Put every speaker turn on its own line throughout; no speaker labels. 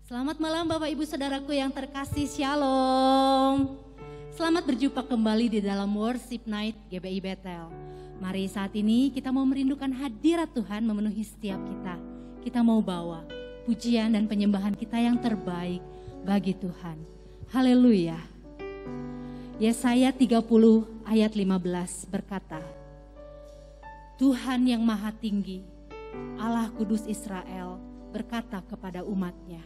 Selamat malam Bapak Ibu Saudaraku yang terkasih, Shalom. Selamat berjumpa kembali di dalam Worship Night GBI Bethel. Mari saat ini kita mau merindukan hadirat Tuhan memenuhi setiap kita. Kita mau bawa pujian dan penyembahan kita yang terbaik bagi Tuhan. Haleluya. Yesaya 30 ayat 15 berkata, Tuhan yang maha tinggi, Allah kudus Israel berkata kepada umatnya,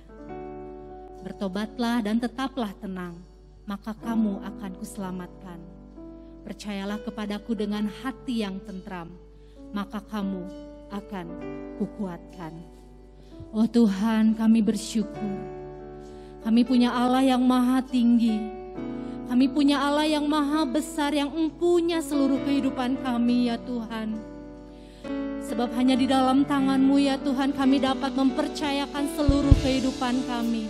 bertobatlah dan tetaplah tenang, maka kamu akan kuselamatkan. Percayalah kepadaku dengan hati yang tentram, maka kamu akan kukuatkan. Oh Tuhan, kami bersyukur. Kami punya Allah yang maha tinggi. Kami punya Allah yang maha besar, yang empunya seluruh kehidupan kami ya Tuhan. Sebab hanya di dalam tangan-Mu ya Tuhan kami dapat mempercayakan seluruh kehidupan kami.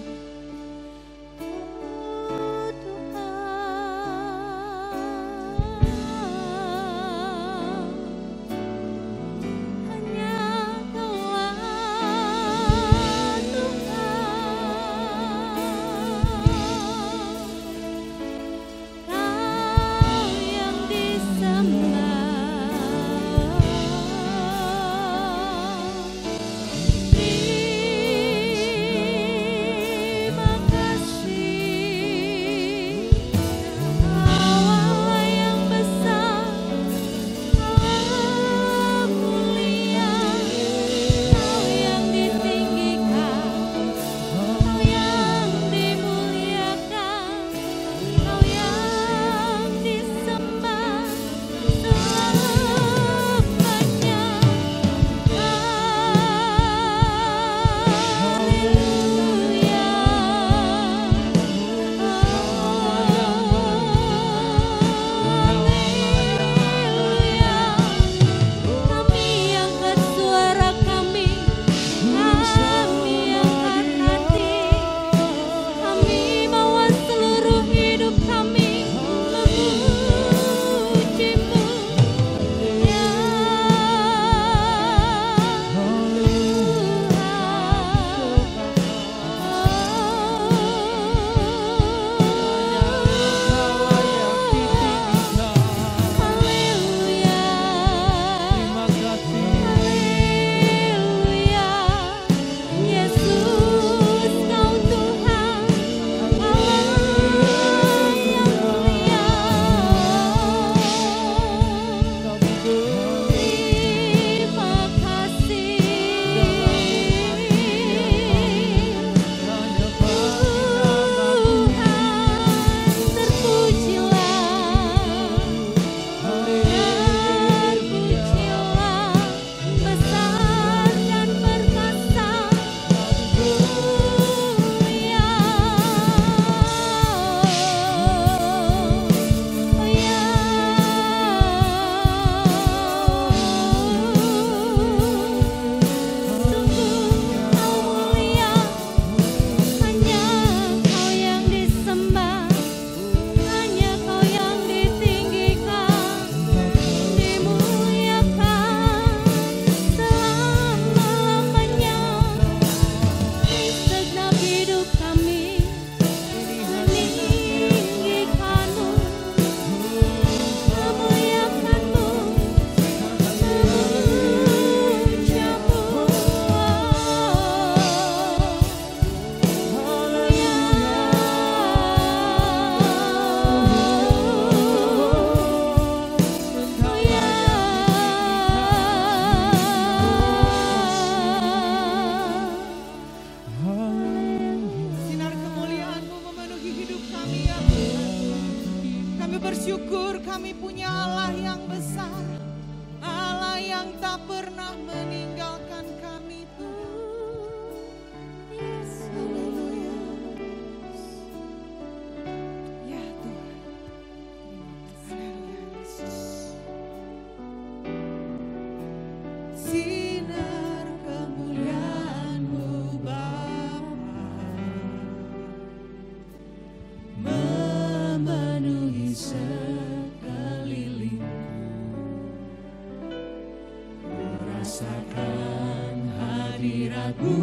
Rasakan hadirat-Mu,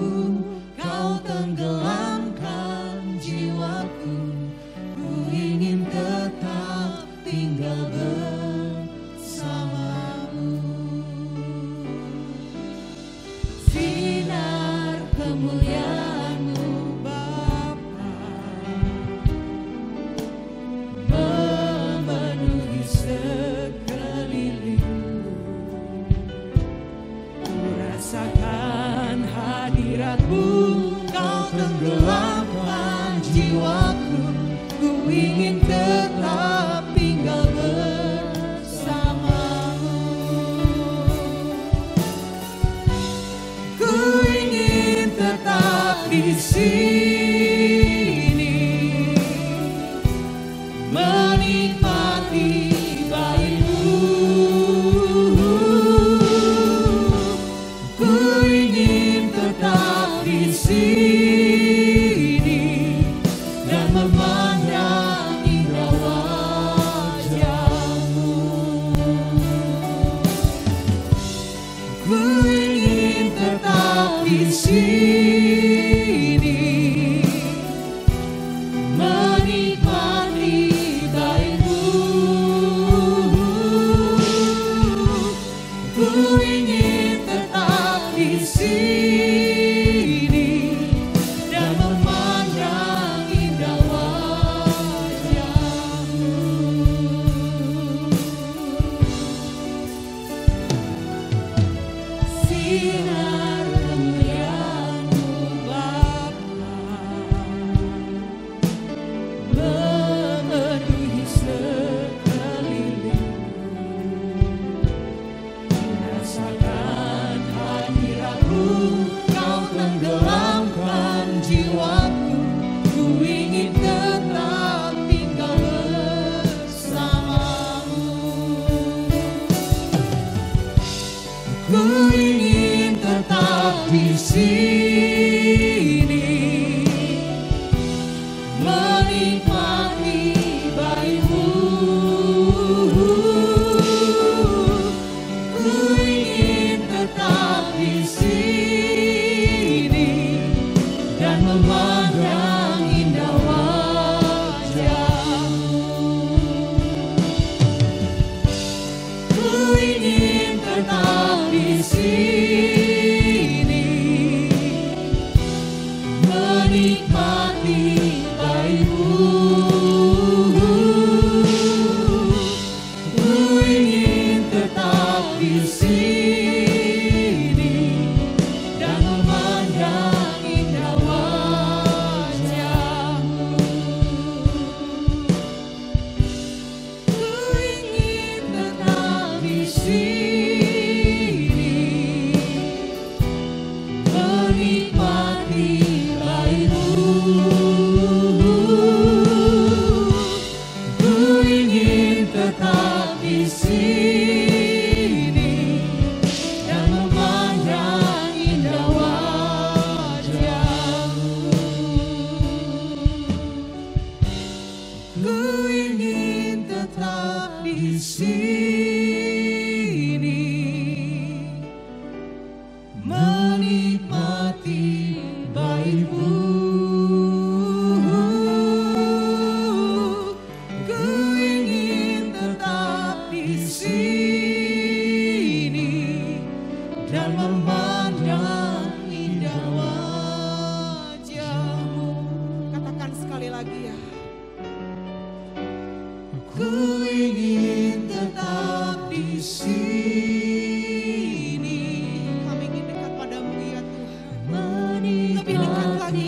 Kau tenggelam tenggelamkan jiwaku, ku ingin tetap tinggal bersamamu. Ku ingin tetap di sini, menikmati baitmu. Ku ingin tetap di sini dan memandang indah wajahmu. Ku ingin tetap di sini, menikmati baitmu. Ku ingin tetap di sini dan memandang indah wajahmu. Sinar kemuliaan-Mu Bapa memenuhi sekelilingku. Rasakan hadirat-Mu, Kau tenggelamkan jiwaku, ku ingin tetap tinggal bersamamu. Ku ingin tetap di sini, menikmati baitmu. Ku ingin tetap di sini dan memandang indah wajahmu. Ku ingin tetap di sini, menikmati baitmu. Ku ingin tetap di sini dan memandang indah wajahmu. Ku ingin tetap di sini, menikmati baitmu. Ku ingin tetap di sini dan memandang indah wajahmu. Ku ingin tetap di sini, menikmati baitmu. Ku ingin tetap di sini dan memandang indah wajahmu. Katakan sekali lagi ya. Ku ingin tetap di sini. Kami ingin dekat padamu ya Tuhan. Lebih dekat lagi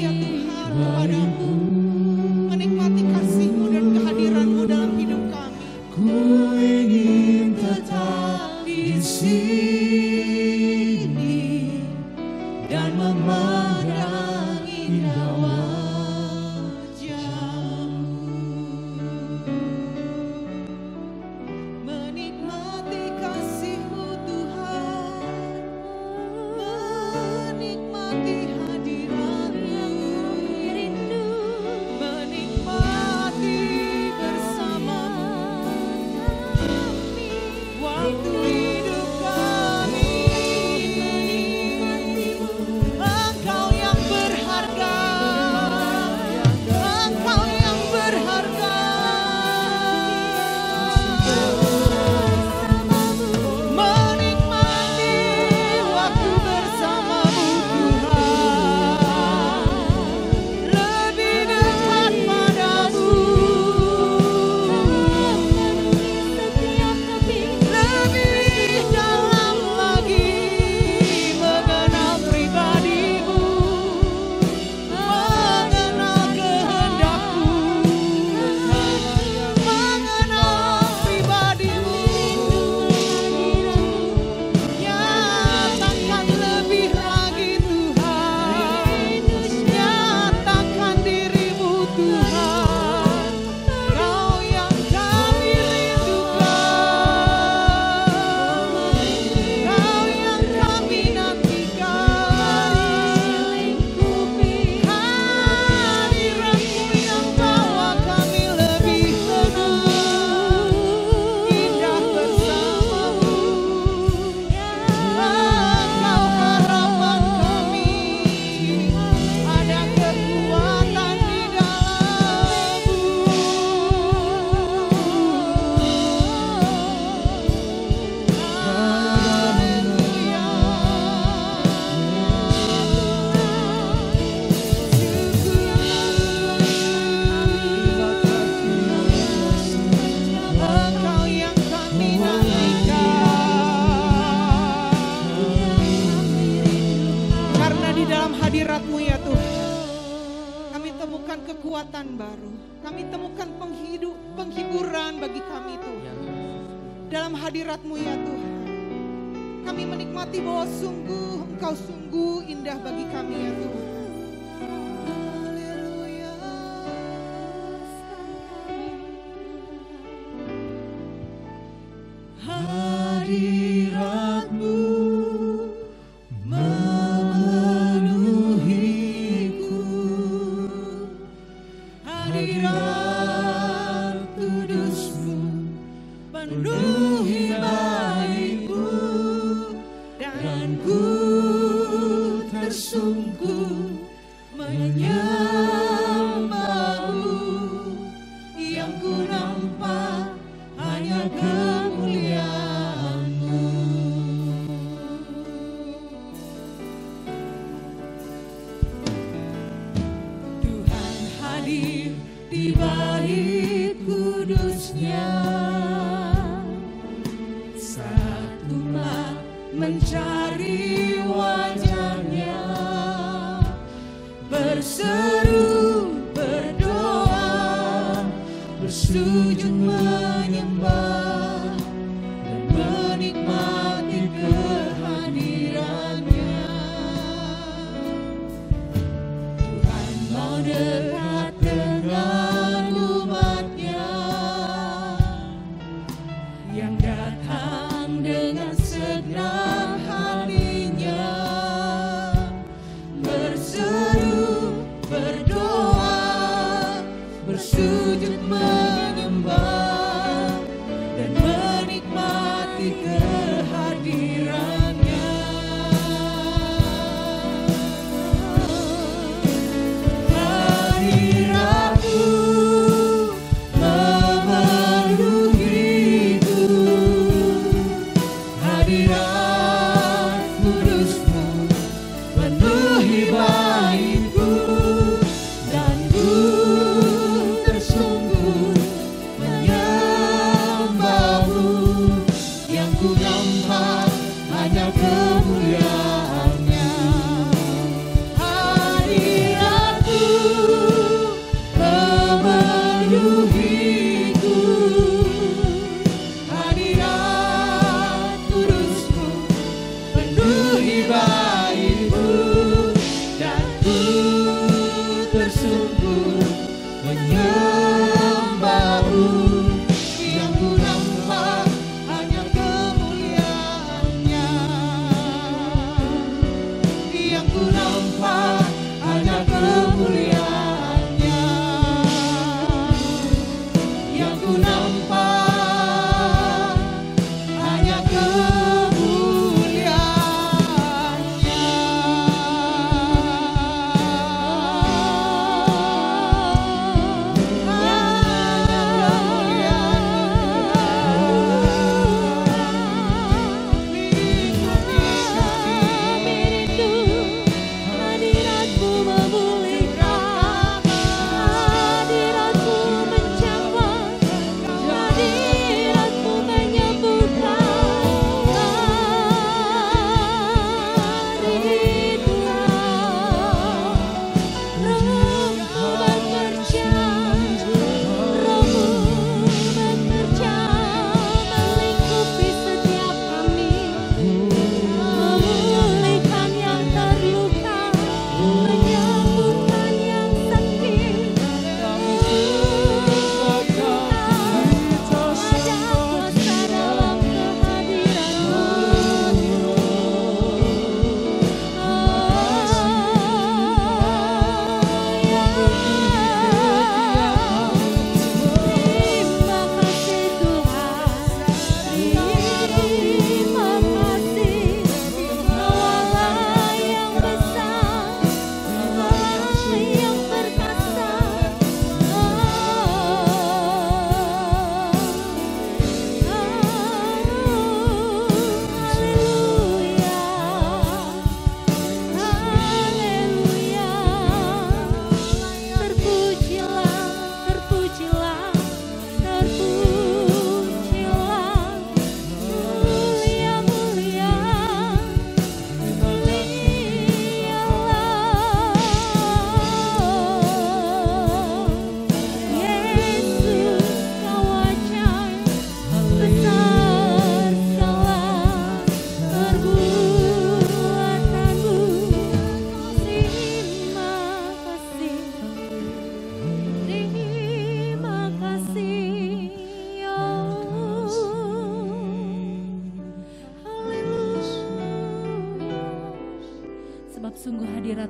temukan kekuatan baru. Kami temukan penghiburan bagi kami Tuhan. Dalam hadirat-Mu ya Tuhan. Kami menikmati bahwa sungguh Engkau sungguh indah bagi kami ya Tuhan. Haleluya.
Hadirat-Mu memenuhiku,
Hadirat kudus-Mu penuhi baitku, dan ku tersungkur menyembah-Mu. Yang ku nampak hanya kemuliaan-Mu. Tuhan hadir di bait kudus-Nya, saat umat mencari wajah-Nya, berseru, berdoa, bersujud menyembah, dan menikmati kehadiran-Nya. Tuhan mau dekat dengan umat-Nya yang datang dengan segenap hatinya, berseru, berdoa, bersujud menyembah, dan menikmati kehadiran-Nya. Hadirat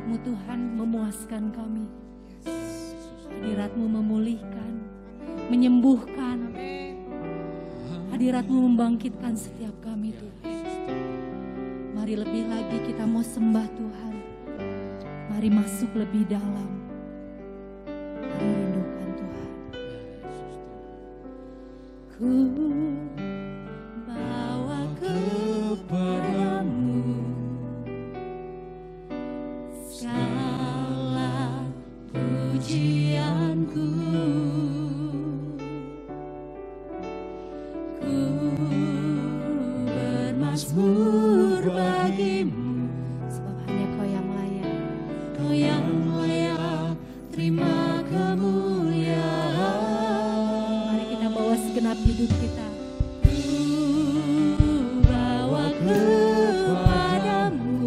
hadirat-Mu Tuhan memuaskan kami. Hadirat-Mu memulihkan, menyembuhkan. Hadirat-Mu membangkitkan setiap kami Tuhan. Mari lebih lagi kita mau sembah Tuhan. Mari masuk lebih dalam. Mari rindukan Tuhan. Ku bawa kepadamu segala pujianku. Ku bermazmur bagimu, sebab hanya Kau yang layak. Kau yang layak terima kemuliaan. Mari kita bawa segenap hidup kita. Ku bawa kepadamu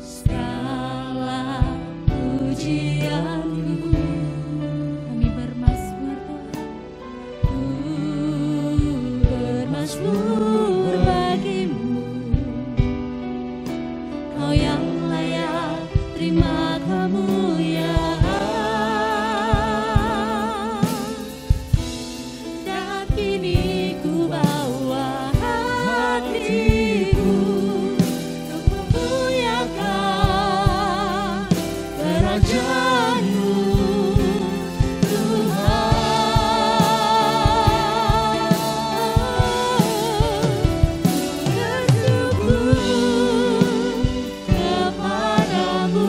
segala pujianku. Kami bermazmur Tuhan. Ku bermazmur bagimu. Kau yang layak terima kemuliaan. Dan kini ku bawa hatiku untuk memuliakan kerajaan-Mu Tuhan. Bersyukur kepadamu,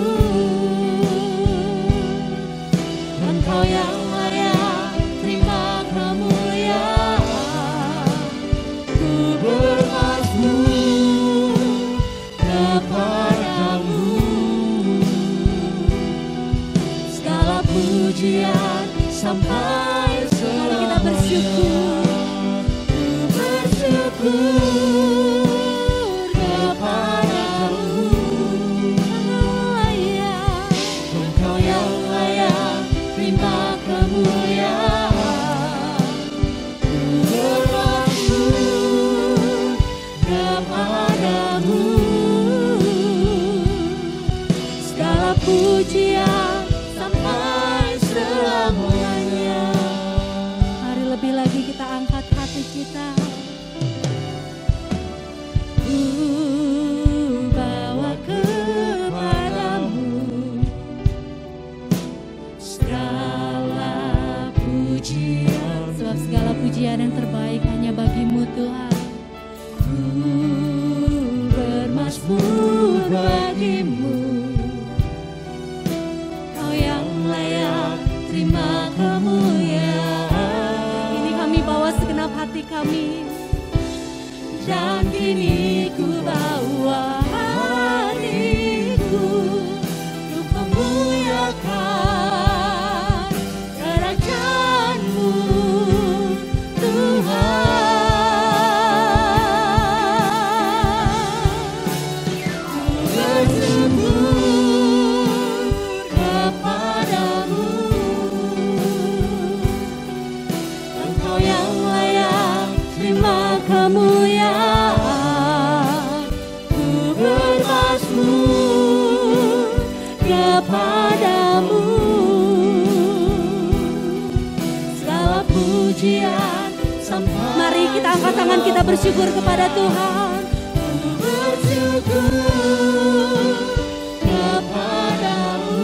Engkau yang layak terima kemuliaan. Ku bermazmur kepadamu, segala pujian sampai selalu. Mari kita bersyukur. Ku bersyukur kepadamu, Engkau yang layak terima kemuliaan. Ku bermazmur kepadamu, segala pujian sampai selamanya. Mari lebih lagi kita angkat hati kita. Ku bawa kepadamu segala pujian, sebab segala pujian yang terbaik hanya bagi-Mu Tuhan. Ku bermazmur bagimu, Kau yang layak terima kemuliaan. Ini kami bawa segenap hati kami. Dan kini ku bawa hatiku untuk memuliakan kerajaan-Mu Tuhan. Ku bersyukur kepadamu, Engkau yang layak terima kemuliaan. Ku bermazmur kepadamu, segala pujian sampai. Mari kita angkat tangan, kita bersyukur kepada Tuhan. Ku bersyukur kepadamu,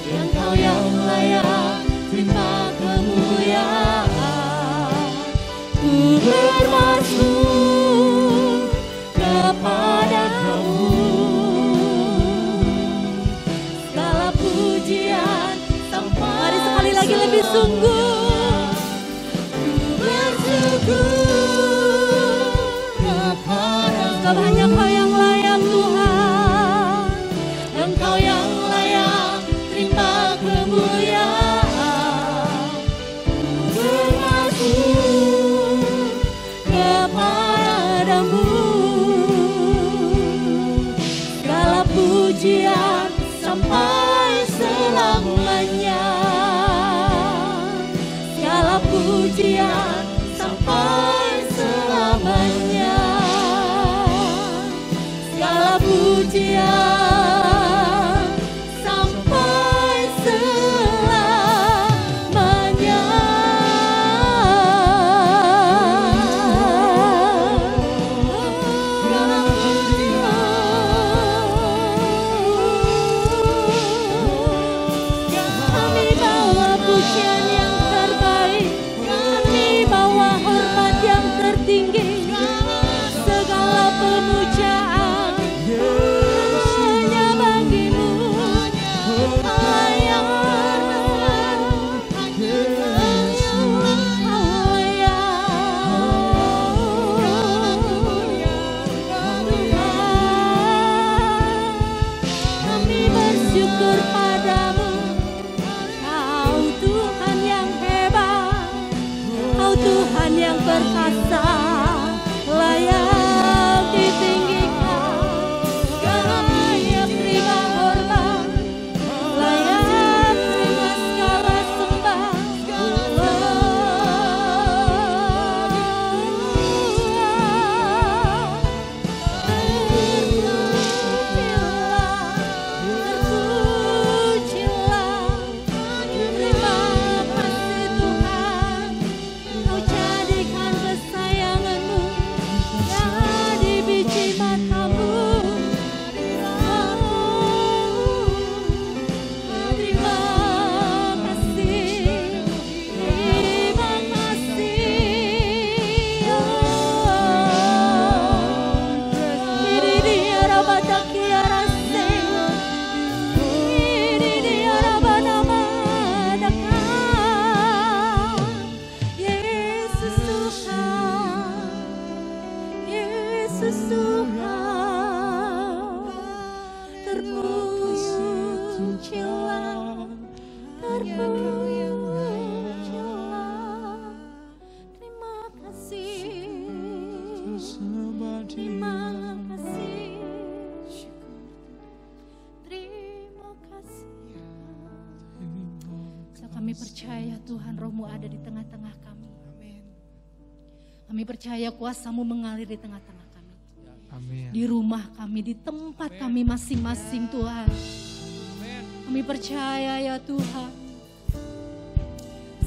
Engkau yang layak terima kemuliaan. Ku bermazmur kepadamu, segala pujian sampai. Mari sekali lagi lebih sungguh. Ku bersyukur kepadamu, sebab hanya Kau yang layak Tuhan. Engkau yang layak terima kemuliaan. Ku bermazmur kepadamu, segala pujian sampai selamanya. Segala pujian sampai selamanya. pujian sampai selamanya. Kami bawa pujian yang terbaik, kami bawa hormat yang tertinggi, segala pemujaan hanya bagimu. Kami bersyukur padamu, Kau Tuhan yang hebat, Kau Tuhan yang perkasa, layak ditinggikan, layak terima hormat, layak terima segala sembah. Terpujilah, terima kasih Tuhan, Kau jadikan kesayanganmu jadi biji matamu. Terima kasih, terima kasih. Ini dia rabatak ya rase, ini dia rabanama dakar. Yesus Tuhan, Yesus Tuhan, terpujilah, terpujilah. Terima kasih, terima kasih, terima kasih. So, kami percaya Tuhan, Roh-Mu ada di tengah-tengah kami. Kami percaya kuasa-Mu mengalir di tengah-tengah kami.
Amin.
Di rumah kami, di tempat kami masing-masing Tuhan. Kami percaya ya Tuhan,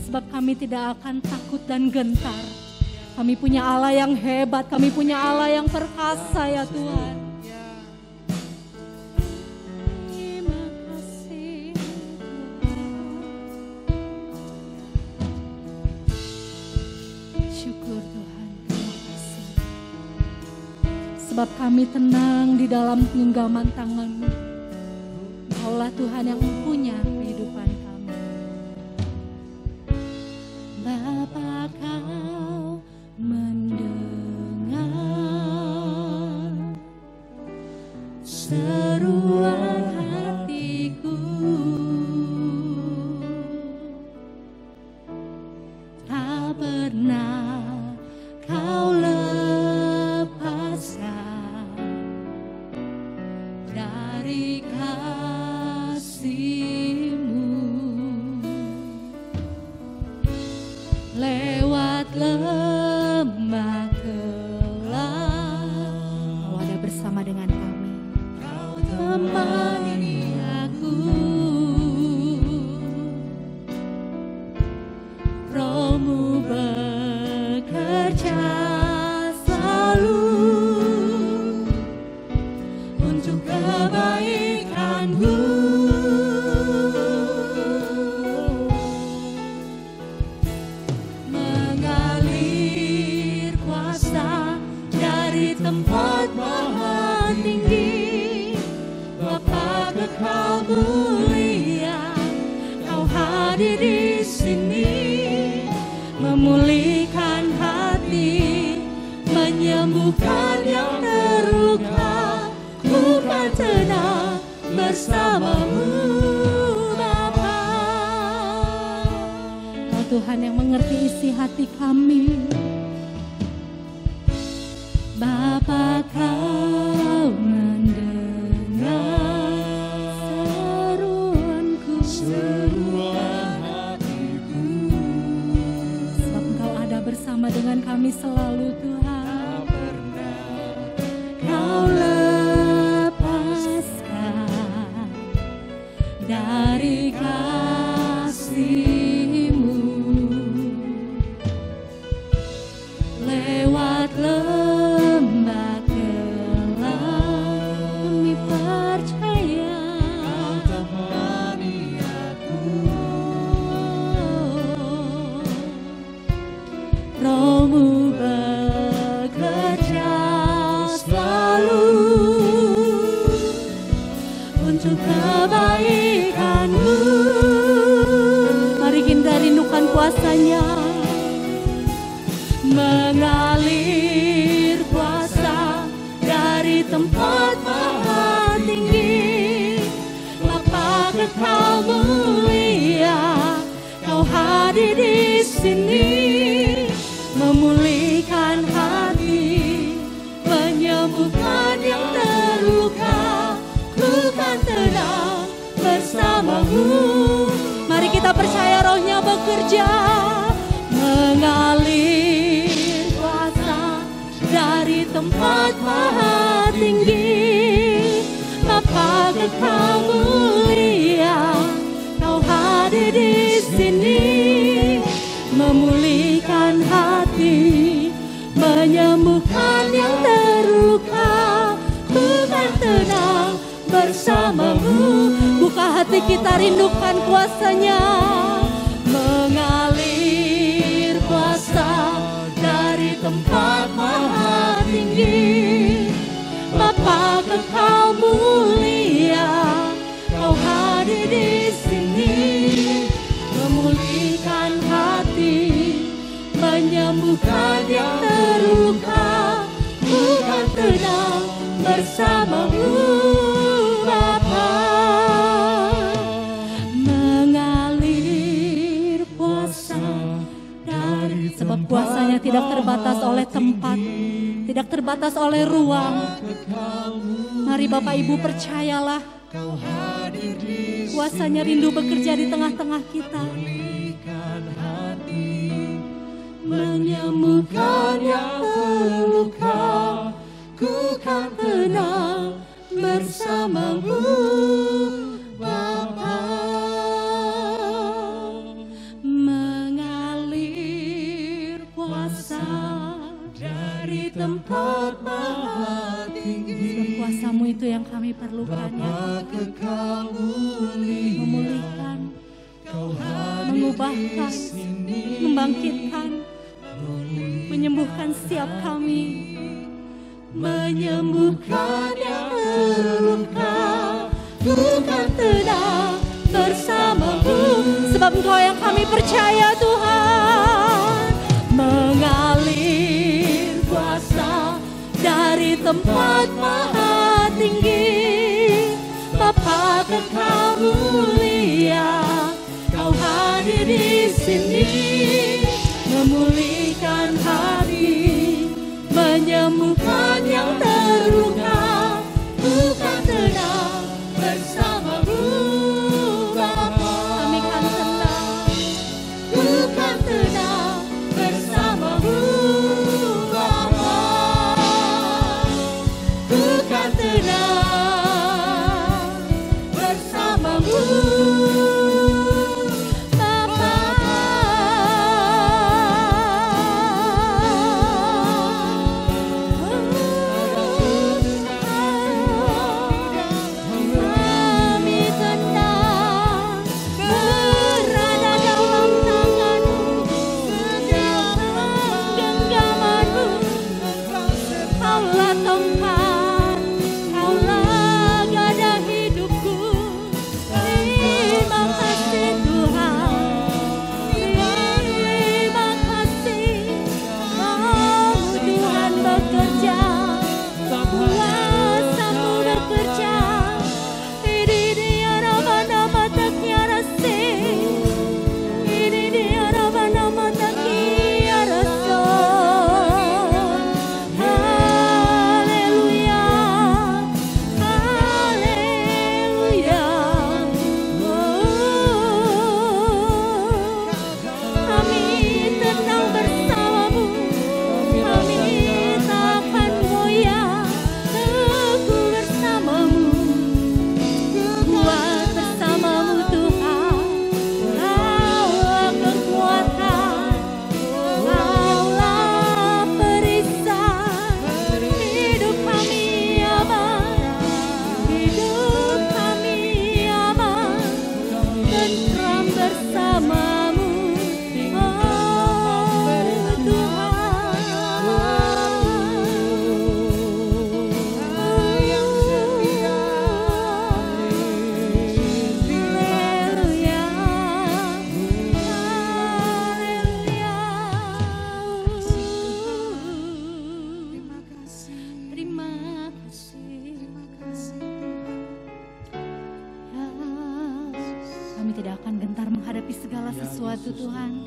sebab kami tidak akan takut dan gentar. Kami punya Allah yang hebat, kami punya Allah yang perkasa ya Tuhan. Terima kasih Tuhan. Syukur Tuhan, terima kasih. Sebab kami tenang di dalam genggaman tangan-Mu. Kaulah Tuhan yang mempunyai kehidupan kami. Bapa, Kau mendengar seruan hatiku, tak pernah Kau lepaskan dari kasih-Mu. Lewat lembah gelap, Kau ada bersama dengan kami. Kau temani aku, Roh-Mu bekerja selalu untuk kebaikan-Mu. Mengalir kuasa dari tempat maha tinggi. Bapa Kekal mulia, Kau hadir di sini, memulihkan hati, menyembuhkan yang terluka. Ku kan tenang bersama-Mu Bapa. Kau Tuhan yang mengerti isi hati kami. Bapa, Kau mendengar seruanku, seruan hatiku. Sebab Engkau ada bersama dengan kami selalu Tuhan. Kau lepaskan kuasanya, mengalir kuasa dari tempat maha tinggi. Bapa Kekal mulia, Kau hadir di sini, memulihkan hati, menyembuhkan yang terluka. Ku kan tenang bersamamu. Mari kita percaya Roh-Nya bekerja, mengalir kuasa dari tempat maha tinggi. Bapa Kekal mulia, Kau hadir di sini, memulihkan hati, menyembuhkan yang terluka. Ku kan tenang bersamamu. Buka hati kita, rindukan kuasanya, mengalir kuasa dari tempat maha tinggi. Bapa Kekal mulia, Kau hadir di sini, memulihkan hati, menyembuhkan yang terluka. Bukan tenang bersamamu Bapa. Mengalir kuasa dari, sebab kuasanya tidak terbatas oleh tempat, tidak terbatas oleh ruang. Mari Bapak Ibu percayalah, kuasanya rindu bekerja di tengah-tengah kita, menyembuhkan yang terluka. Ku kan tenang bersamamu Bapa. Mengalir kuasa dari tempat maha tinggi. Kuasa-Mu itu yang kami perlukan, ya. Memulihkan, mengubahkan, membangkitkan, menyembuhkan setiap kami, menyembuhkan yang terluka. Bukan tenang bersamamu, sebab Engkau yang kami percaya Tuhan. Mengalir kuasa dari tempat maha tinggi. Bapa Kekal mulia, Kau hadir di sini, memulihkan hati, menyembuhkan yang terluka. Bukan tenang bersamamu Bapa. Kami kan tenang, bukan tenang bersamamu Bapa. Bukan tidak akan gentar menghadapi segala sesuatu Tuhan.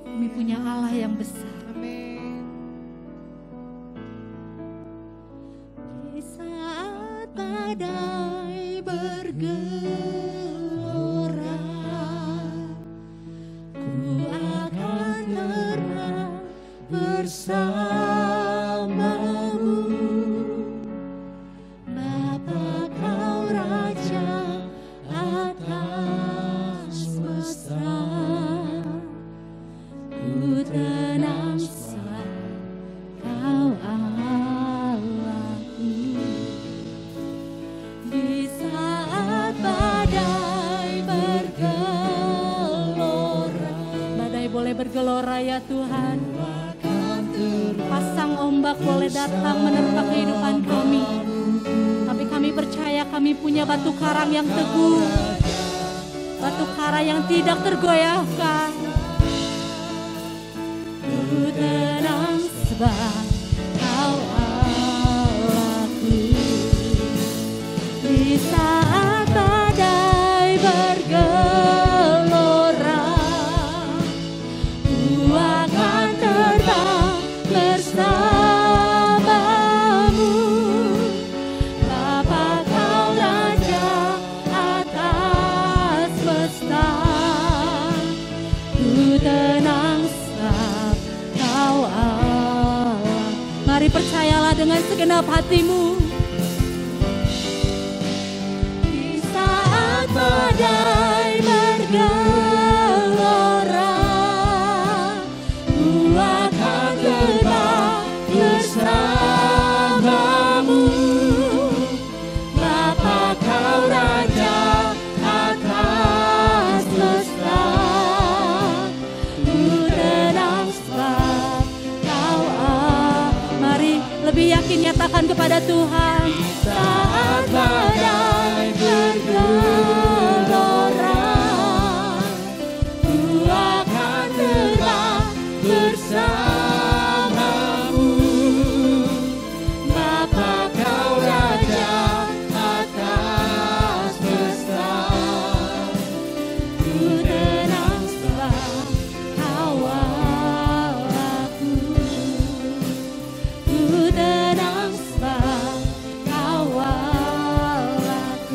Kami punya Allah yang besar.
Amin.
Di saat badai bergelora, ku akan terbang bersamamu. Bapa kau Raja atas semesta, ku tenang sebab kau Allahku. Di saat badai bergelora, badai boleh bergelora ya Tuhan. Pasang ombak boleh datang menerpa kehidupan kami, tapi kami percaya kami punya batu karang yang teguh, batu karang yang tidak tergoyahkan. Ku tenang sebab kau Allahku. Di saat badai bergelora, ku akan terbang bersamamu. Bapa kau Raja atas semesta, ku tenang sebab kau Allah. Mari percayalah dengan segenap hatimu. Di saat badai bergelora, ku akan terbang bersamamu. Bapa kau Raja atas semesta, ku tenang sebab kau Allah. Mari lebih yakin nyatakan kepada Tuhan. Saat badai bergelora, ku akan terbang bersamamu. Bapa kau Raja atas semesta, ku tenang sebab kau Allahku. Ku tenang sebab kau Allahku.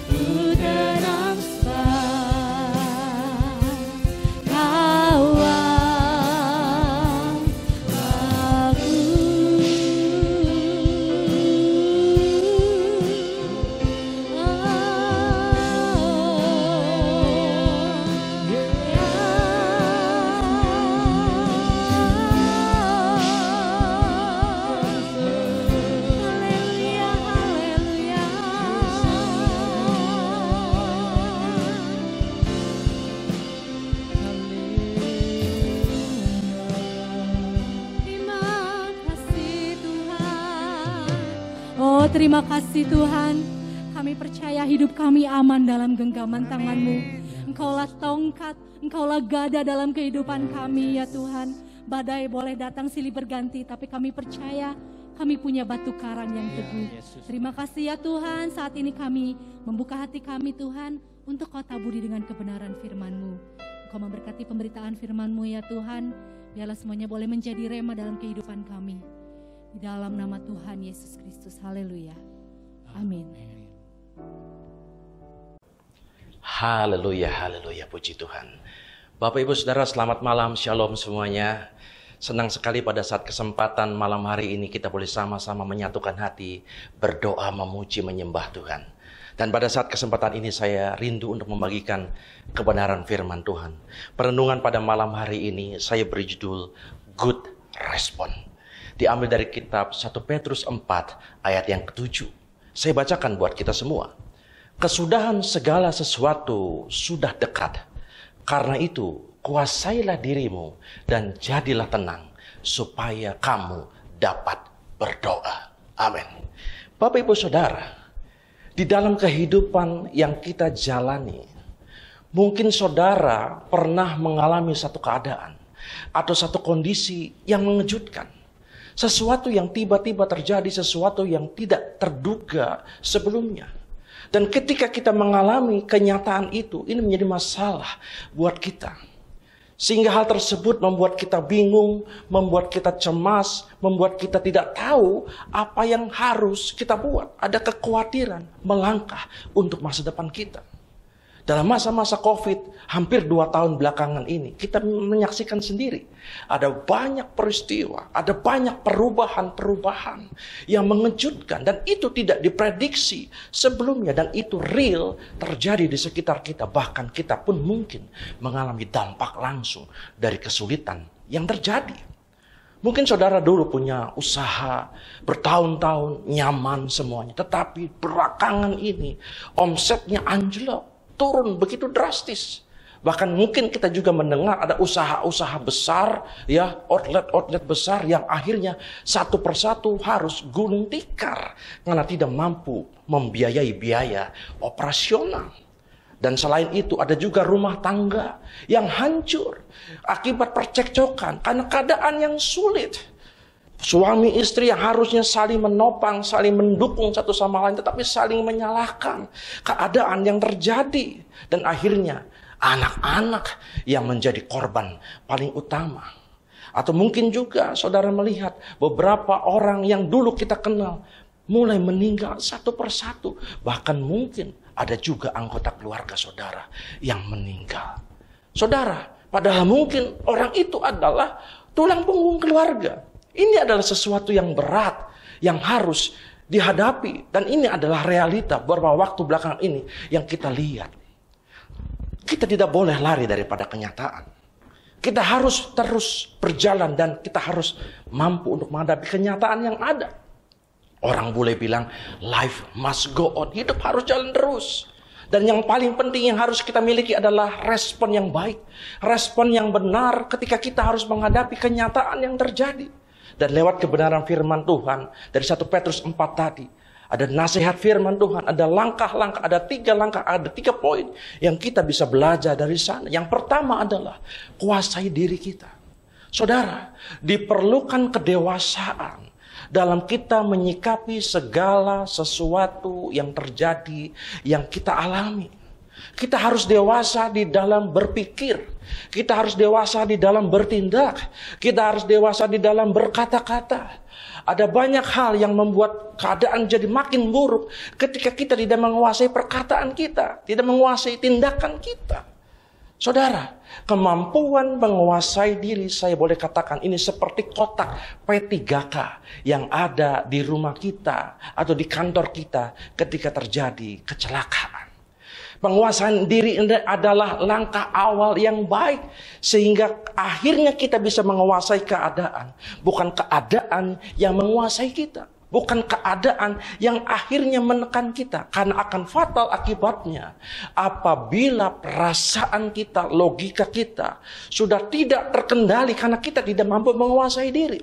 Ku tenang sebab kau Allahku. Haleluya, haleluya. Terima kasih Tuhan. Oh, terima kasih Tuhan. Kami percaya hidup kami aman dalam genggaman tangan-Mu. Engkaulah tongkat, Engkaulah gada dalam kehidupan kami ya Tuhan. Badai boleh datang silih berganti, tapi kami percaya kami punya batu karang yang teguh. Terima kasih ya Tuhan, saat ini kami membuka hati kami Tuhan untuk Kau taburi dengan kebenaran firman-Mu. Engkau memberkati pemberitaan firman-Mu ya Tuhan. Biarlah semuanya boleh menjadi rema dalam kehidupan kami. Di dalam nama Tuhan Yesus Kristus. Haleluya. Amin.
Haleluya, haleluya, puji Tuhan. Bapak Ibu Saudara, selamat malam, shalom semuanya. Senang sekali pada saat kesempatan malam hari ini kita boleh sama-sama menyatukan hati, berdoa, memuji, menyembah Tuhan. Dan pada saat kesempatan ini saya rindu untuk membagikan kebenaran firman Tuhan. Perenungan pada malam hari ini saya beri judul Good Response. Diambil dari kitab 1 Petrus 4 ayat yang ke-7. Saya bacakan buat kita semua. Kesudahan segala sesuatu sudah dekat. Karena itu kuasailah dirimu dan jadilah tenang supaya kamu dapat berdoa. Amin. Bapak Ibu Saudara, di dalam kehidupan yang kita jalani, mungkin saudara pernah mengalami satu keadaan atau satu kondisi yang mengejutkan. Sesuatu yang tiba-tiba terjadi, sesuatu yang tidak terduga sebelumnya. Dan ketika kita mengalami kenyataan itu, ini menjadi masalah buat kita. Sehingga hal tersebut membuat kita bingung, membuat kita cemas, membuat kita tidak tahu apa yang harus kita buat. Ada kekhawatiran melangkah untuk masa depan kita. Dalam masa-masa COVID, hampir 2 tahun belakangan ini, kita menyaksikan sendiri. Ada banyak peristiwa, ada banyak perubahan-perubahan yang mengejutkan. Dan itu tidak diprediksi sebelumnya. Dan itu real terjadi di sekitar kita. Bahkan kita pun mungkin mengalami dampak langsung dari kesulitan yang terjadi. Mungkin saudara dulu punya usaha bertahun-tahun, nyaman semuanya. Tetapi belakangan ini, omsetnya anjlok. Turun begitu drastis. Bahkan mungkin kita juga mendengar ada usaha-usaha besar, ya, outlet besar yang akhirnya satu persatu harus gulung tikar karena tidak mampu membiayai biaya operasional. Dan selain itu ada juga rumah tangga yang hancur akibat percekcokan karena keadaan yang sulit. Suami istri yang harusnya saling menopang, saling mendukung satu sama lain, tetapi saling menyalahkan keadaan yang terjadi. Dan akhirnya anak-anak yang menjadi korban paling utama. Atau mungkin juga saudara melihat beberapa orang yang dulu kita kenal mulai meninggal satu persatu. Bahkan mungkin ada juga anggota keluarga saudara yang meninggal. Saudara, padahal mungkin orang itu adalah tulang punggung keluarga. Ini adalah sesuatu yang berat, yang harus dihadapi. Dan ini adalah realita beberapa waktu belakangan ini yang kita lihat. Kita tidak boleh lari daripada kenyataan. Kita harus terus berjalan dan kita harus mampu untuk menghadapi kenyataan yang ada. Orang boleh bilang, life must go on. Hidup harus jalan terus. Dan yang paling penting yang harus kita miliki adalah respon yang baik. Respon yang benar ketika kita harus menghadapi kenyataan yang terjadi. Dan lewat kebenaran firman Tuhan dari 1 Petrus 4 tadi. Ada nasihat firman Tuhan, ada langkah-langkah, ada 3 langkah, ada 3 poin yang kita bisa belajar dari sana. Yang pertama adalah kuasai diri kita. Saudara, diperlukan kedewasaan dalam kita menyikapi segala sesuatu yang terjadi, yang kita alami. Kita harus dewasa di dalam berpikir. Kita harus dewasa di dalam bertindak. Kita harus dewasa di dalam berkata-kata. Ada banyak hal yang membuat keadaan jadi makin buruk ketika kita tidak menguasai perkataan kita, tidak menguasai tindakan kita. Saudara, kemampuan menguasai diri, saya boleh katakan ini seperti kotak P3K yang ada di rumah kita atau di kantor kita ketika terjadi kecelakaan. Penguasaan diri ini adalah langkah awal yang baik. Sehingga akhirnya kita bisa menguasai keadaan. Bukan keadaan yang menguasai kita. Bukan keadaan yang akhirnya menekan kita. Karena akan fatal akibatnya. Apabila perasaan kita, logika kita sudah tidak terkendali karena kita tidak mampu menguasai diri.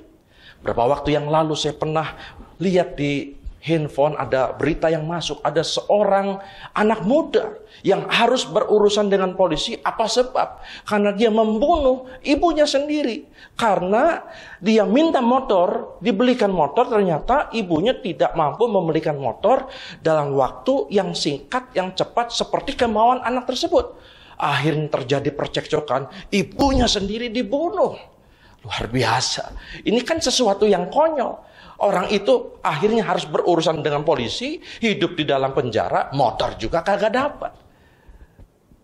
Beberapa waktu yang lalu saya pernah lihat di handphone ada berita yang masuk. Ada seorang anak muda yang harus berurusan dengan polisi. Apa sebab? Karena dia membunuh ibunya sendiri. Karena dia minta motor, dibelikan motor, ternyata ibunya tidak mampu membelikan motor dalam waktu yang singkat, yang cepat seperti kemauan anak tersebut. Akhirnya terjadi percekcokan, ibunya sendiri dibunuh. Luar biasa. Ini kan sesuatu yang konyol. Orang itu akhirnya harus berurusan dengan polisi, hidup di dalam penjara, motor juga kagak dapat.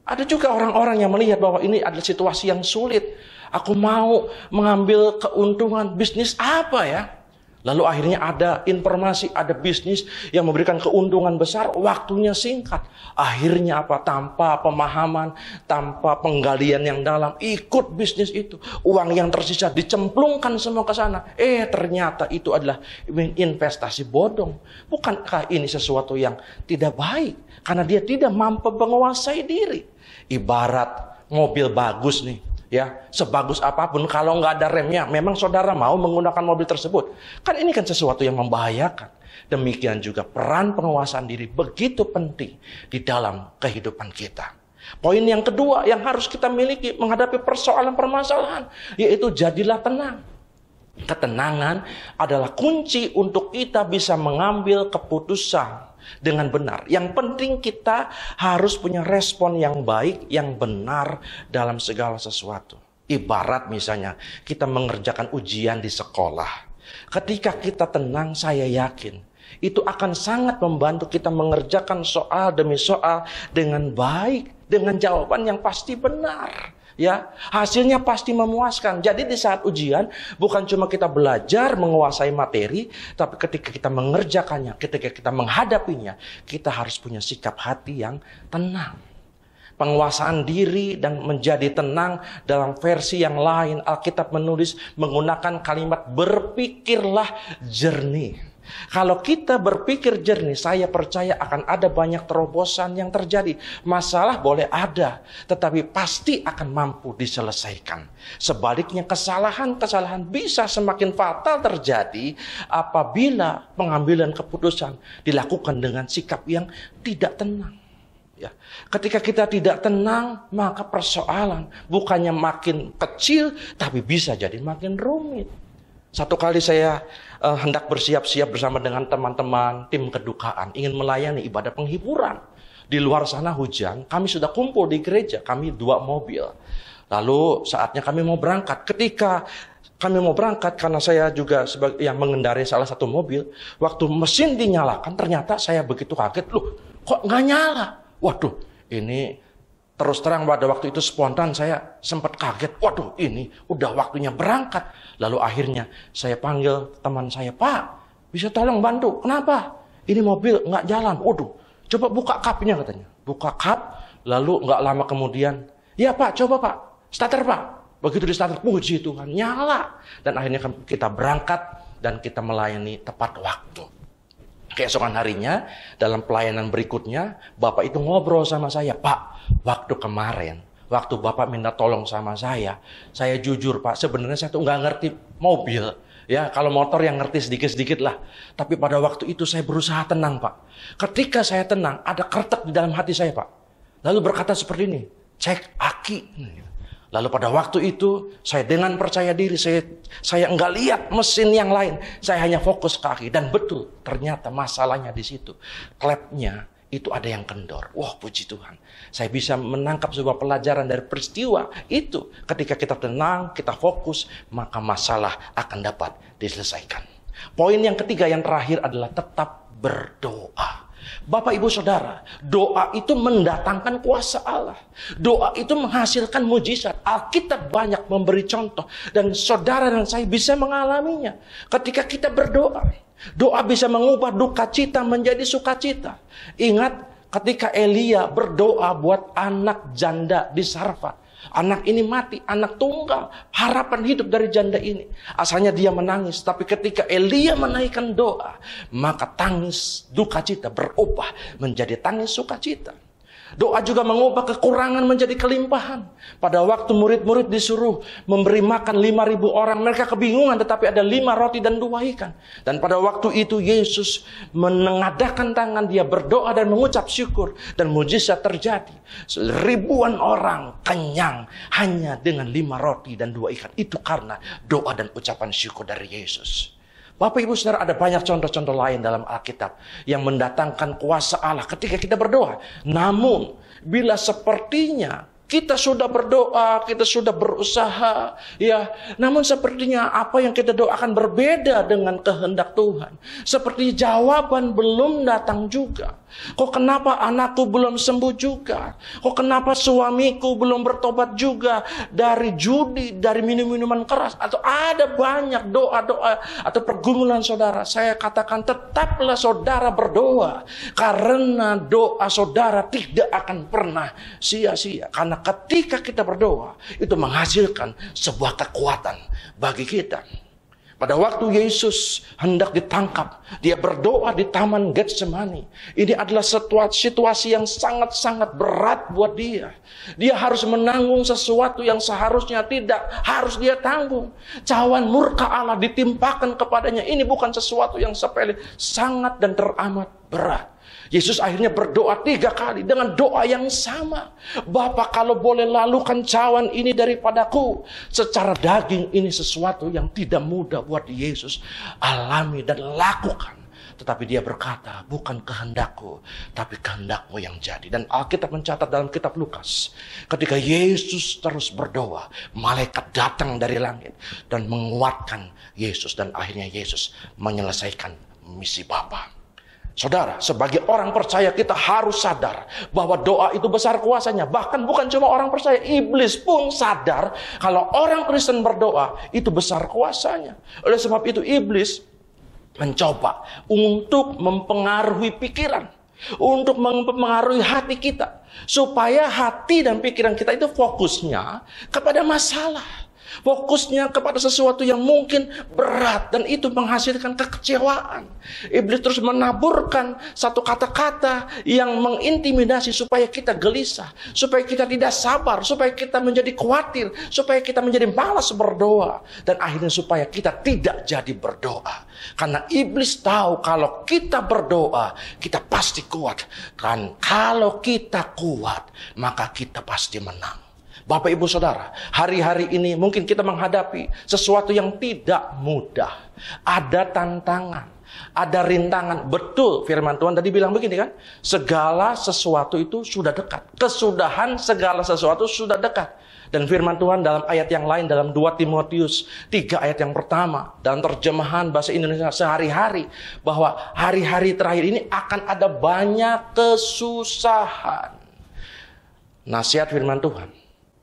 Ada juga orang-orang yang melihat bahwa ini adalah situasi yang sulit. Aku mau mengambil keuntungan, bisnis apa ya? Lalu akhirnya ada informasi, ada bisnis yang memberikan keuntungan besar, waktunya singkat. Akhirnya apa? Tanpa pemahaman, tanpa penggalian yang dalam, ikut bisnis itu. Uang yang tersisa dicemplungkan semua ke sana. Ternyata itu adalah investasi bodong. Bukankah ini sesuatu yang tidak baik? Karena dia tidak mampu menguasai diri. Ibarat mobil bagus nih. Ya, sebagus apapun kalau nggak ada remnya, memang saudara mau menggunakan mobil tersebut? Kan ini kan sesuatu yang membahayakan. Demikian juga peran penguasaan diri begitu penting di dalam kehidupan kita. Poin yang kedua yang harus kita miliki menghadapi persoalan permasalahan, yaitu jadilah tenang. Ketenangan adalah kunci untuk kita bisa mengambil keputusan dengan benar. Yang penting kita harus punya respon yang baik, yang benar dalam segala sesuatu. Ibarat misalnya kita mengerjakan ujian di sekolah. Ketika kita tenang, saya yakin itu akan sangat membantu kita mengerjakan soal demi soal dengan baik, dengan jawaban yang pasti benar. Ya, hasilnya pasti memuaskan. Jadi di saat ujian bukan cuma kita belajar menguasai materi, tapi ketika kita mengerjakannya, ketika kita menghadapinya, kita harus punya sikap hati yang tenang. Penguasaan diri dan menjadi tenang. Dalam versi yang lain Alkitab menulis menggunakan kalimat berpikirlah jernih. Kalau kita berpikir jernih, saya percaya akan ada banyak terobosan yang terjadi. Masalah boleh ada, tetapi pasti akan mampu diselesaikan. Sebaliknya kesalahan-kesalahan bisa semakin fatal terjadi apabila pengambilan keputusan dilakukan dengan sikap yang tidak tenang. Ya. Ketika kita tidak tenang, maka persoalan bukannya makin kecil, tapi bisa jadi makin rumit. Satu kali saya hendak bersiap-siap bersama dengan teman-teman tim kedukaan, ingin melayani ibadah penghiburan. Di luar sana hujan, kami sudah kumpul di gereja, kami 2 mobil. Lalu saatnya kami mau berangkat. Ketika kami mau berangkat, karena saya juga sebagai yang mengendarai salah satu mobil, waktu mesin dinyalakan, ternyata saya begitu kaget, loh kok nggak nyala? Waduh, ini terus terang pada waktu itu spontan saya sempat kaget. Waduh, ini udah waktunya berangkat. Lalu akhirnya saya panggil teman saya, Pak, bisa tolong bantu? Kenapa? Ini mobil nggak jalan. Waduh, coba buka kapnya katanya. Buka kap, lalu nggak lama kemudian, ya Pak, coba Pak, starter Pak. Begitu di starter, puji Tuhan, nyala. Dan akhirnya kita berangkat dan kita melayani tepat waktu. Keesokan harinya, dalam pelayanan berikutnya, Bapak itu ngobrol sama saya, Pak, waktu kemarin, waktu Bapak minta tolong sama saya jujur Pak, sebenarnya saya tuh nggak ngerti mobil. Ya, kalau motor yang ngerti sedikit-sedikit lah. Tapi pada waktu itu saya berusaha tenang Pak. Ketika saya tenang, ada kretek di dalam hati saya Pak. Lalu berkata seperti ini, cek aki. Lalu pada waktu itu, saya dengan percaya diri, saya enggak lihat mesin yang lain. Saya hanya fokus ke aki. Dan betul, ternyata masalahnya di situ. Klepnya itu ada yang kendor. Wah, puji Tuhan. Saya bisa menangkap sebuah pelajaran dari peristiwa itu. Ketika kita tenang, kita fokus, maka masalah akan dapat diselesaikan. Poin yang ketiga, yang terakhir adalah tetap berdoa. Bapak, Ibu, Saudara, doa itu mendatangkan kuasa Allah. Doa itu menghasilkan mujizat. Alkitab banyak memberi contoh. Dan saudara dan saya bisa mengalaminya. Ketika kita berdoa, doa bisa mengubah duka cita menjadi sukacita. Ingat ketika Elia berdoa buat anak janda di Sarfat. Anak ini mati, anak tunggal, harapan hidup dari janda ini. Asalnya dia menangis, tapi ketika Elia menaikkan doa, maka tangis duka cita berubah menjadi tangis sukacita. Doa juga mengubah kekurangan menjadi kelimpahan. Pada waktu murid-murid disuruh memberi makan 5.000 orang, mereka kebingungan, tetapi ada 5 roti dan 2 ikan. Dan pada waktu itu Yesus menengadahkan tangan, dia berdoa dan mengucap syukur, dan mujizat terjadi. Ribuan orang kenyang hanya dengan 5 roti dan 2 ikan. Itu karena doa dan ucapan syukur dari Yesus. Bapak, Ibu, Saudara, ada banyak contoh-contoh lain dalam Alkitab yang mendatangkan kuasa Allah ketika kita berdoa. Namun, bila sepertinya kita sudah berdoa, kita sudah berusaha, ya, namun sepertinya apa yang kita doakan berbeda dengan kehendak Tuhan. Seperti jawaban belum datang juga. Kok kenapa anakku belum sembuh juga? Kok kenapa suamiku belum bertobat juga dari judi, dari minum-minuman keras? Atau ada banyak doa-doa atau pergumulan saudara. Saya katakan tetaplah saudara berdoa. Karena doa saudara tidak akan pernah sia-sia. Karena ketika kita berdoa, itu menghasilkan sebuah kekuatan bagi kita. Pada waktu Yesus hendak ditangkap, dia berdoa di Taman Getsemani. Ini adalah situasi yang sangat-sangat berat buat dia. Dia harus menanggung sesuatu yang seharusnya tidak harus dia tanggung. Cawan murka Allah ditimpakan kepadanya. Ini bukan sesuatu yang sepele, sangat dan teramat berat. Yesus akhirnya berdoa 3 kali dengan doa yang sama. Bapa, kalau boleh lalukan cawan ini daripadaku. Secara daging ini sesuatu yang tidak mudah buat Yesus alami dan lakukan. Tetapi dia berkata, bukan kehendakku, tapi kehendakmu yang jadi. Dan Alkitab mencatat dalam kitab Lukas, ketika Yesus terus berdoa, malaikat datang dari langit dan menguatkan Yesus. Dan akhirnya Yesus menyelesaikan misi Bapa. Saudara, sebagai orang percaya kita harus sadar bahwa doa itu besar kuasanya. Bahkan bukan cuma orang percaya, iblis pun sadar kalau orang Kristen berdoa itu besar kuasanya. Oleh sebab itu iblis mencoba untuk mempengaruhi pikiran, untuk mempengaruhi hati kita, supaya hati dan pikiran kita itu fokusnya kepada masalah, fokusnya kepada sesuatu yang mungkin berat, dan itu menghasilkan kekecewaan. Iblis terus menaburkan satu kata-kata yang mengintimidasi supaya kita gelisah, supaya kita tidak sabar, supaya kita menjadi khawatir, supaya kita menjadi malas berdoa, dan akhirnya supaya kita tidak jadi berdoa. Karena iblis tahu kalau kita berdoa, kita pasti kuat. Dan kalau kita kuat, maka kita pasti menang. Bapak Ibu Saudara, hari-hari ini mungkin kita menghadapi sesuatu yang tidak mudah. Ada tantangan, ada rintangan. Betul firman Tuhan tadi bilang begini kan, segala sesuatu itu sudah dekat. Kesudahan segala sesuatu sudah dekat. Dan firman Tuhan dalam ayat yang lain, dalam 2 Timotius 3 ayat yang pertama, dalam terjemahan bahasa Indonesia sehari-hari, bahwa hari-hari terakhir ini akan ada banyak kesusahan. Nasihat firman Tuhan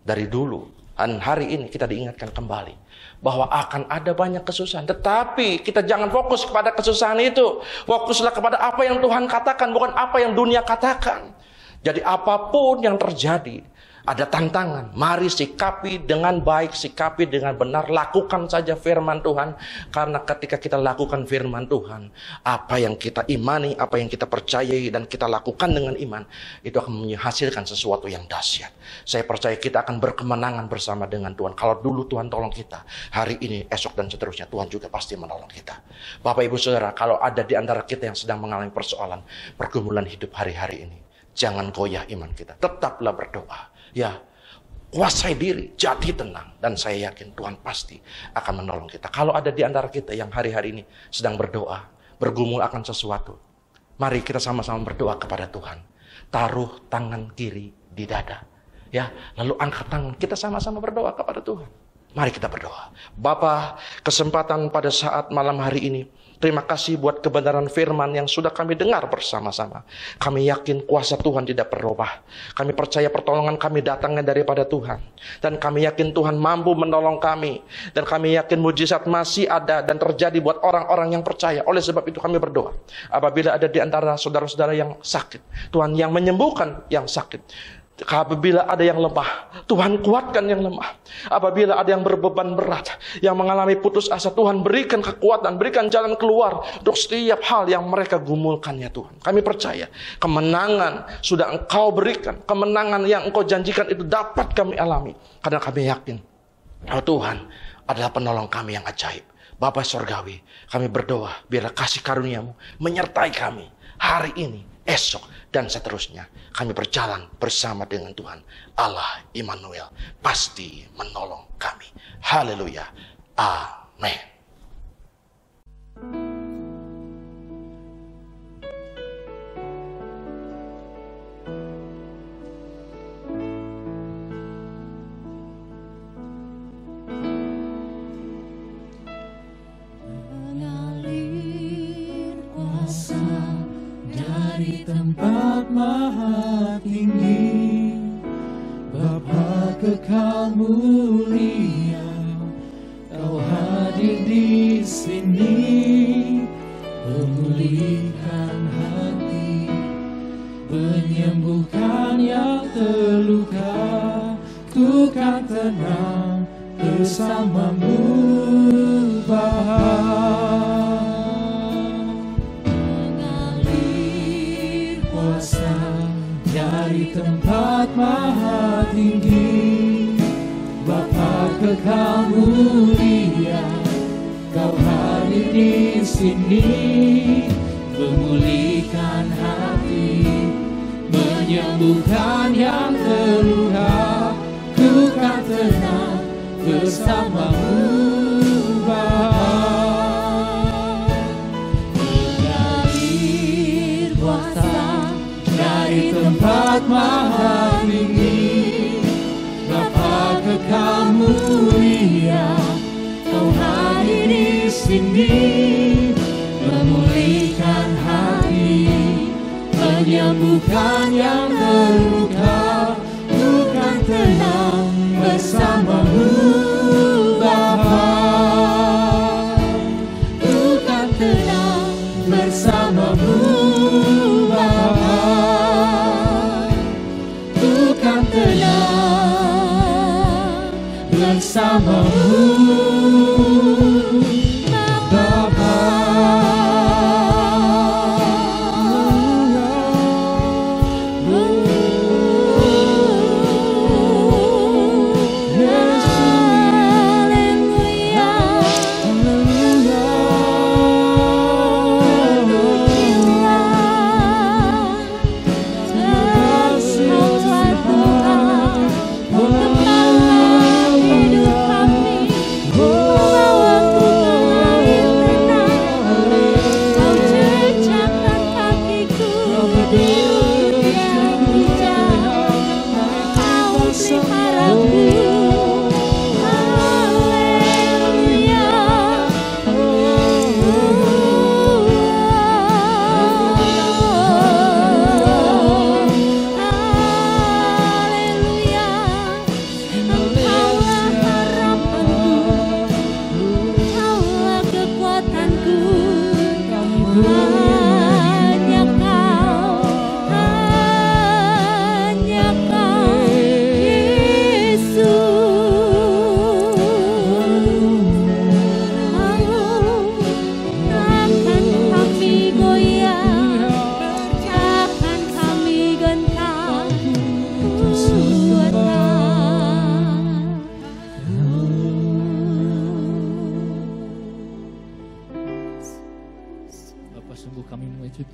dari dulu dan hari ini kita diingatkan kembali bahwa akan ada banyak kesusahan. Tetapi kita jangan fokus kepada kesusahan itu. Fokuslah kepada apa yang Tuhan katakan, bukan apa yang dunia katakan. Jadi apapun yang terjadi, ada tantangan, mari sikapi dengan baik, sikapi dengan benar, lakukan saja firman Tuhan. Karena ketika kita lakukan firman Tuhan, apa yang kita imani, apa yang kita percayai dan kita lakukan dengan iman, itu akan menghasilkan sesuatu yang dahsyat. Saya percaya kita akan berkemenangan bersama dengan Tuhan. Kalau dulu Tuhan tolong kita, hari ini, esok dan seterusnya, Tuhan juga pasti menolong kita. Bapak Ibu Saudara, kalau ada di antara kita yang sedang mengalami persoalan, pergumulan hidup hari-hari ini, jangan goyah iman kita, tetaplah berdoa. Ya, kuasai diri, jadi tenang. Dan saya yakin Tuhan pasti akan menolong kita. Kalau ada di antara kita yang hari-hari ini sedang berdoa, bergumul akan sesuatu, mari kita sama-sama berdoa kepada Tuhan. Taruh tangan kiri di dada, ya, lalu angkat tangan, kita sama-sama berdoa kepada Tuhan. Mari kita berdoa. Bapa, kesempatan pada saat malam hari ini, terima kasih buat kebenaran firman yang sudah kami dengar bersama-sama. Kami yakin kuasa Tuhan tidak berubah. Kami percaya pertolongan kami datangnya daripada Tuhan. Dan kami yakin Tuhan mampu menolong kami. Dan kami yakin mujizat masih ada dan terjadi buat orang-orang yang percaya. Oleh sebab itu kami berdoa. Apabila ada di antara saudara-saudara yang sakit, Tuhan yang menyembuhkan yang sakit. Apabila ada yang lemah, Tuhan kuatkan yang lemah. Apabila ada yang berbeban berat, yang mengalami putus asa, Tuhan berikan kekuatan, berikan jalan keluar untuk setiap hal yang mereka gumulkan ya Tuhan. Kami percaya kemenangan sudah Engkau berikan, kemenangan yang Engkau janjikan itu dapat kami alami. Karena kami yakin bahwa Tuhan adalah penolong kami yang ajaib. Bapa Surgawi, kami berdoa biarlah kasih karunia-Mu menyertai kami hari ini, esok, dan seterusnya. Kami berjalan bersama dengan Tuhan. Allah Immanuel pasti menolong kami. Haleluya. Amin.
Mengalir kuasa dari tempat maha tinggi, Bapa kekal mulia, Kau hadir di sini, memulihkan hati, menyembuhkan yang terluka. Ku kan tenang bersama-Mu, Bapa. Dari tempat maha tinggi, Bapa kekal mulia, Kau hadir di sini, memulihkan hati, menyembuhkan yang terluka. Ku kan tenang bersama-Mu, Bapa. datang dari tempat maha tinggi. Bapa kekal mulia, Kau hadir di sini, memulihkan hati, menyembuhkan yang terluka. Bukan tenang bersamamu Bapa, bukan tenang bersamamu Bapa, bukan tenang bersamamu Bapa.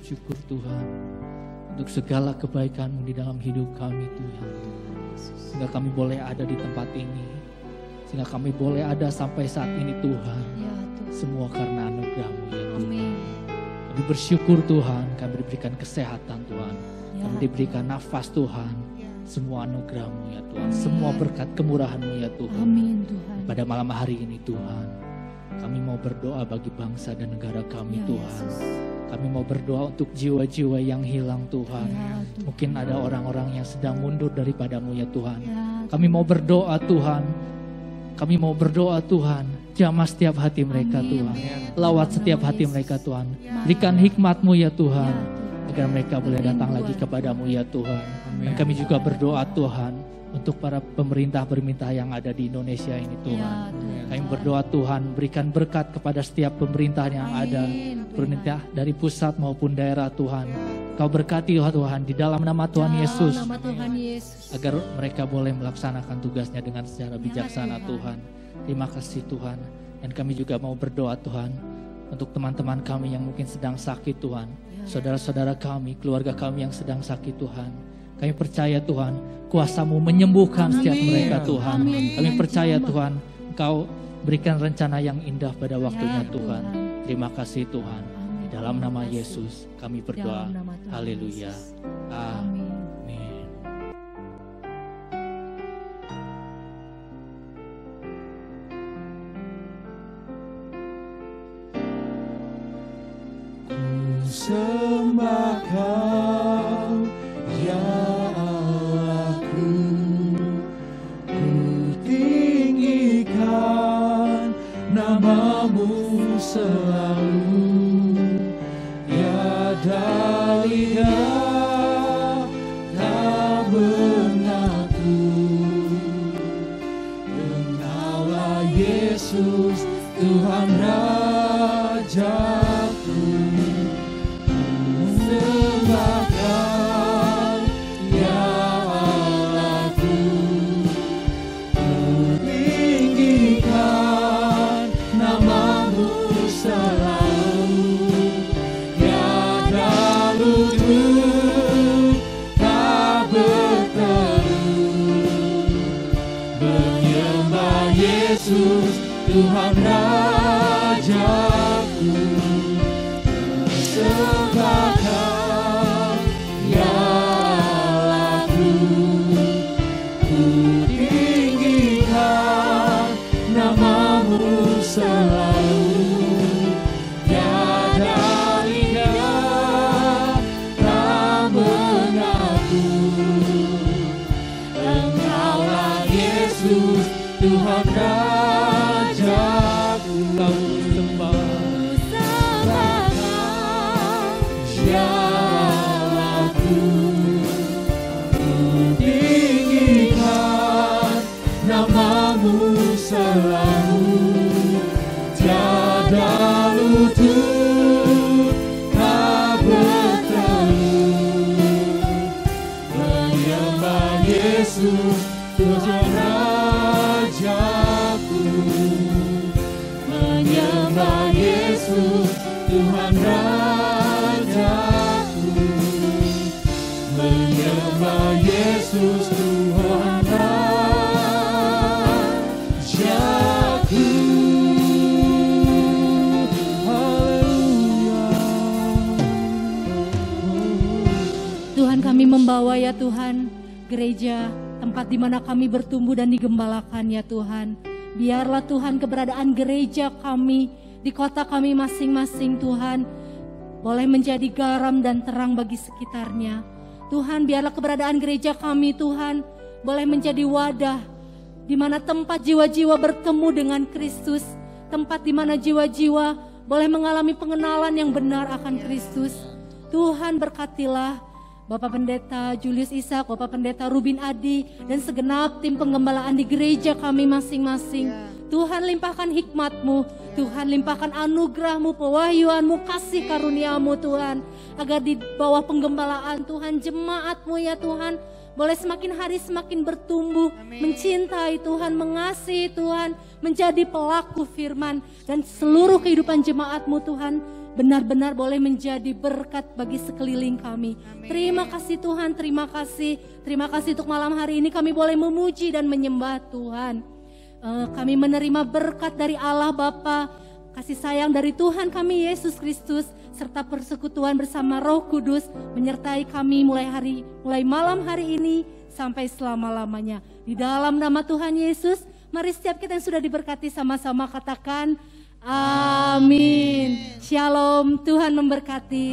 Syukur Tuhan untuk segala kebaikan-Mu di dalam hidup kami Tuhan. Sehingga kami boleh ada di tempat ini, sehingga kami boleh ada sampai saat ini Tuhan.
Ya, Tuhan.
Semua karena anugerah-Mu ya Tuhan.
Amin.
Kami bersyukur Tuhan, kami diberikan kesehatan Tuhan.
Ya,
Kami diberikan nafas Tuhan. Semua anugerah-Mu ya Tuhan. Semua berkat kemurahan-Mu ya Tuhan.
Amin Tuhan.
Pada malam hari ini Tuhan, kami mau berdoa bagi bangsa dan negara kami
Ya,
Tuhan.
Yesus.
Kami mau berdoa untuk jiwa-jiwa yang hilang Tuhan.
Ya, Tuhan.
Mungkin ada orang-orang yang sedang mundur daripada-Mu ya Tuhan.
Ya,
Kami mau berdoa Tuhan. Kami mau berdoa Tuhan. Jamah setiap hati mereka
Amin.
Tuhan.
Amin.
Lawat setiap
Nama
hati
Yesus.
mereka Tuhan.
Ya.
Berikan hikmat-Mu ya
Ya,
Tuhan.
Tuhan.
Agar mereka boleh
Amin,
datang
Tuhan.
lagi kepadamu ya Tuhan. Dan kami juga berdoa Tuhan. Untuk para pemerintah-pemerintah yang ada di Indonesia ini Tuhan.
Ya, Tuhan.
Kami berdoa Tuhan, berikan berkat kepada setiap pemerintah yang ada.
Amin,
Pemerintah dari pusat maupun daerah Tuhan. Kau berkati Tuhan di dalam nama Tuhan
Dalam
Yesus.
nama Tuhan Yesus.
Agar mereka boleh melaksanakan tugasnya dengan secara bijaksana
Tuhan.
Tuhan. Terima kasih Tuhan. Dan kami juga mau berdoa Tuhan. Untuk teman-teman kami yang mungkin sedang sakit Tuhan. Saudara-saudara kami, keluarga kami yang sedang sakit Tuhan. Kami percaya Tuhan, kuasa-Mu menyembuhkan setiap mereka Tuhan.
Amin.
Kami percaya Tuhan, Engkau berikan rencana yang indah pada waktunya
Ya,
Tuhan.
Tuhan.
Terima kasih Tuhan.
Amin.
Di dalam nama Yesus kami berdoa.
Dalam nama Tuhan
Haleluya.
Yesus.
Amin.
Amin.
Sembah Kau, ya Allahku, ku tinggikan nama-Mu selalu, ya Dahlia tak mengaku. Engkaulah Yesus, Tuhan Rajaku. Sembah Kau, ya Allahku, ku tinggikan nama-Mu selalu, ya Dahulu tak berteru. Menyembah Yesus, Tuhan Rajaku. Sembah Kau,
Yesus, Tuhan Rajaku. Menyembah Yesus, Tuhan Rajaku. Menyembah Yesus, Tuhan Rajaku. Haleluya.
Tuhan, kami membawa ya Tuhan gereja, tempat di mana kami bertumbuh dan digembalakan ya Tuhan. Biarlah Tuhan keberadaan gereja kami di kota kami masing-masing Tuhan boleh menjadi garam dan terang bagi sekitarnya. Tuhan, biarlah keberadaan gereja kami Tuhan boleh menjadi wadah di mana tempat jiwa-jiwa bertemu dengan Kristus, tempat di mana jiwa-jiwa boleh mengalami pengenalan yang benar akan Kristus. Tuhan, berkatilah Bapak Pendeta Julius Ishak, Bapak Pendeta Rubin Adi, dan segenap tim penggembalaan di gereja kami masing-masing. Tuhan, limpahkan hikmat-Mu, Tuhan limpahkan anugerah-Mu, pewahyuan-Mu, kasih karunia-Mu Tuhan. Agar di bawah penggembalaan Tuhan, jemaat-Mu ya Tuhan, boleh semakin hari semakin bertumbuh, mencintai Tuhan, mengasihi Tuhan, menjadi pelaku firman. Dan seluruh kehidupan jemaat-Mu Tuhan, benar-benar boleh menjadi berkat bagi sekeliling kami. Terima kasih Tuhan, terima kasih. Terima kasih untuk malam hari ini kami boleh memuji dan menyembah Tuhan. Kami menerima berkat dari Allah Bapa, kasih sayang dari Tuhan kami Yesus Kristus, serta persekutuan bersama Roh Kudus menyertai kami mulai malam hari ini sampai selama-lamanya. Di dalam nama Tuhan Yesus, mari setiap kita yang sudah diberkati sama-sama katakan amin. Shalom, Tuhan memberkati.